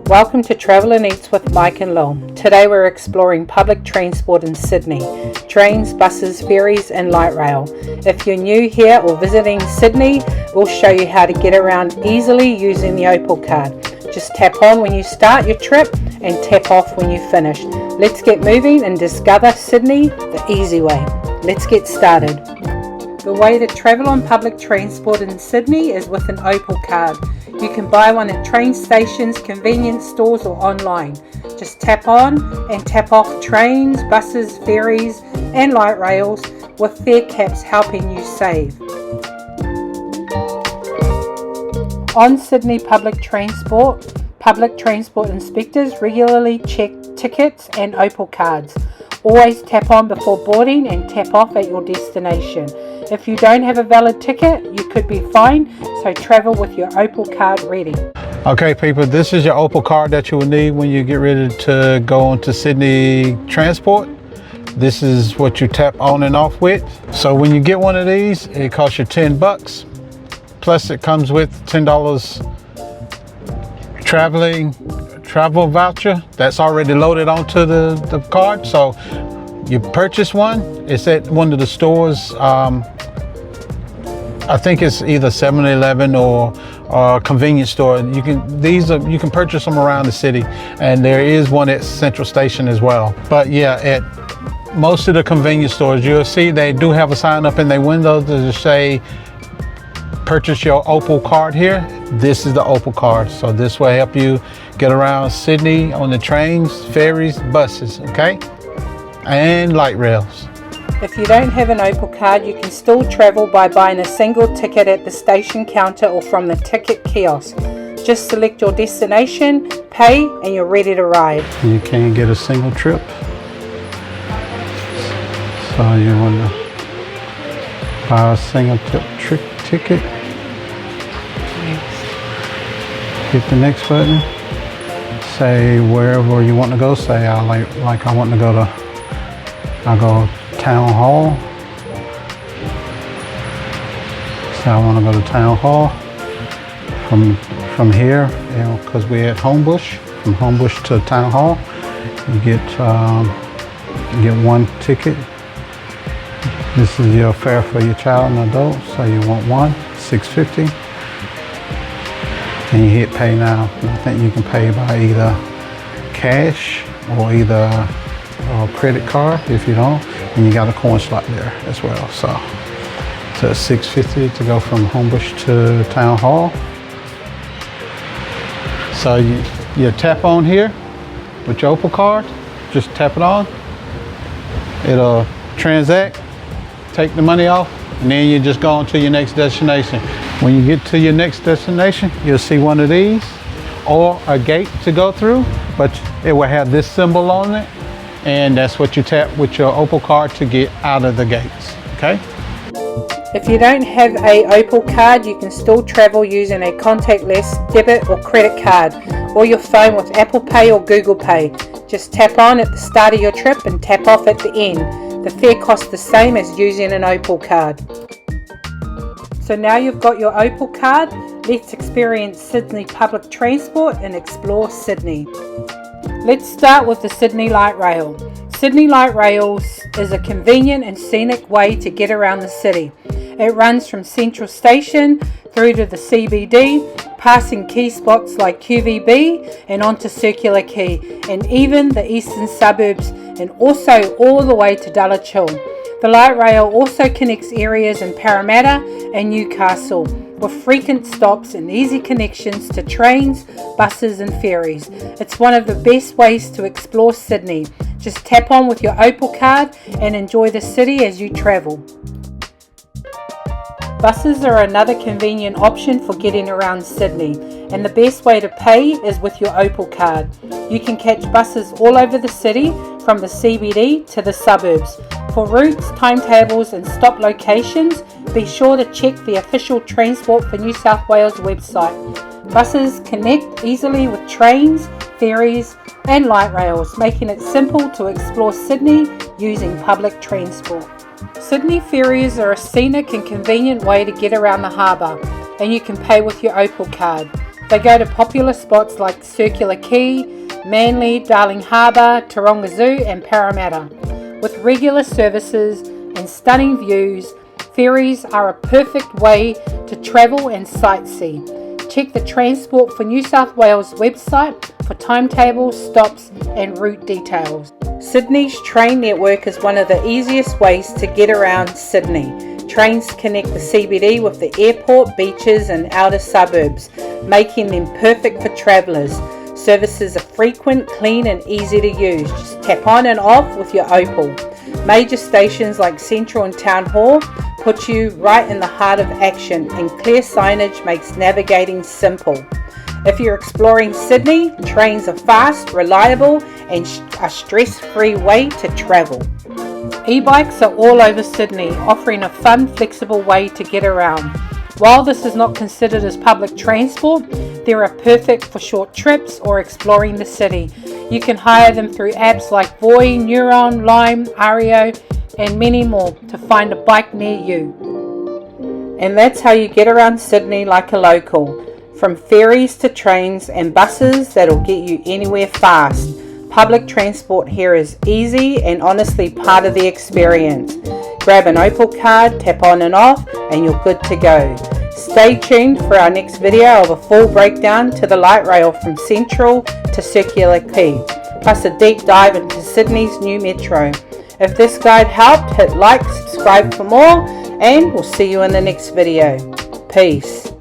Welcome to Travel and Eats with Mike and Lil. Today we're exploring public transport in Sydney, trains, buses, ferries and light rail. If you're new here or visiting Sydney, we'll show you how to get around easily using the Opal card. Just tap on when you start your trip and tap off when you finish. Let's get moving and discover Sydney the easy way. Let's get started. The way to travel on public transport in Sydney is with an Opal card. You can buy one at train stations, convenience stores or online. Just tap on and tap off trains, buses, ferries and light rails with fare caps helping you save. On Sydney public transport inspectors regularly check tickets and Opal cards. Always tap on before boarding and tap off at your destination. If you don't have a valid ticket, you could be fined, so travel with your Opal card ready. Okay people, this is your Opal card that you will need when you get ready to go onto Sydney transport. This is what you tap on and off with. So when you get one of these, it costs you $10. Plus it comes with $10 travel voucher that's already loaded onto the card. So you purchase one, it's at one of the stores. I think it's either 7-Eleven or a convenience store. You can purchase them around the city, and there is one at Central Station as well. But yeah, at most of the convenience stores, you'll see they do have a sign up in their window to say, purchase your Opal card here. This is the Opal card. So this will help you get around Sydney on the trains, ferries, buses, okay? And light rails. If you don't have an Opal card, you can still travel by buying a single ticket at the station counter or from the ticket kiosk. Just select your destination, pay, and you're ready to ride. You can get a single trip. So you want to buy a single trip ticket. Hit the next button. Say wherever you want to go. Say I want to go to, I'll go Town Hall. So I want to go to Town Hall from here, because we're at Homebush. From Homebush to Town Hall, you get one ticket. This is your fare for your child and adult. So you want one, $6.50, and you hit pay now. I think you can pay by either cash or either a credit card. If you don't, and you got a coin slot there as well. So it's $6.50 to go from Homebush to Town Hall. So you tap on here with your Opal card. Just tap it on. It'll transact, take the money off, and then you just go on to your next destination. When you get to your next destination, you'll see one of these or a gate to go through, but it will have this symbol on it. And that's what you tap with your Opal card to get out of the gates, okay? If you don't have a Opal card, you can still travel using a contactless debit or credit card or your phone with Apple Pay or Google Pay. Just tap on at the start of your trip and tap off at the end. The fare costs the same as using an Opal card. So now you've got your Opal card, let's experience Sydney public transport and explore Sydney. Let's start with the Sydney Light Rail. Sydney Light Rails is a convenient and scenic way to get around the city. It runs from Central Station through to the CBD, passing key spots like QVB and onto Circular Quay, and even the Eastern Suburbs, and also all the way to Dulwich Hill. The light rail also connects areas in Parramatta and Newcastle, with frequent stops and easy connections to trains, buses and ferries. It's one of the best ways to explore Sydney. Just tap on with your Opal card and enjoy the city as you travel. Buses are another convenient option for getting around Sydney, and the best way to pay is with your Opal card. You can catch buses all over the city, from the CBD to the suburbs. For routes, timetables and stop locations, be sure to check the official Transport for New South Wales website. Buses connect easily with trains, ferries and light rails, making it simple to explore Sydney using public transport. Sydney ferries are a scenic and convenient way to get around the harbour, and you can pay with your Opal card. They go to popular spots like Circular Quay, Manly, Darling Harbour, Taronga Zoo and Parramatta. With regular services and stunning views, ferries are a perfect way to travel and sightsee. Check the Transport for New South Wales website for timetables, stops and route details. Sydney's train network is one of the easiest ways to get around Sydney. Trains connect the CBD with the airport, beaches and outer suburbs, making them perfect for travellers. Services are frequent, clean and easy to use. Just tap on and off with your Opal. Major stations like Central and Town Hall put you right in the heart of action, and clear signage makes navigating simple. If you're exploring Sydney, trains are fast, reliable and a stress-free way to travel. E-bikes are all over Sydney, offering a fun, flexible way to get around. While this is not considered as public transport, they are perfect for short trips or exploring the city. You can hire them through apps like Voi, Neuron, Lime, Ario, and many more to find a bike near you. And that's how you get around Sydney like a local. From ferries to trains and buses that'll get you anywhere fast. Public transport here is easy and honestly part of the experience. Grab an Opal card, tap on and off, and you're good to go. Stay tuned for our next video of a full breakdown to the Lightrail from Central to Circular Quay, plus a deep dive into Sydney's new metro. If this guide helped, hit like, subscribe for more, and we'll see you in the next video. Peace.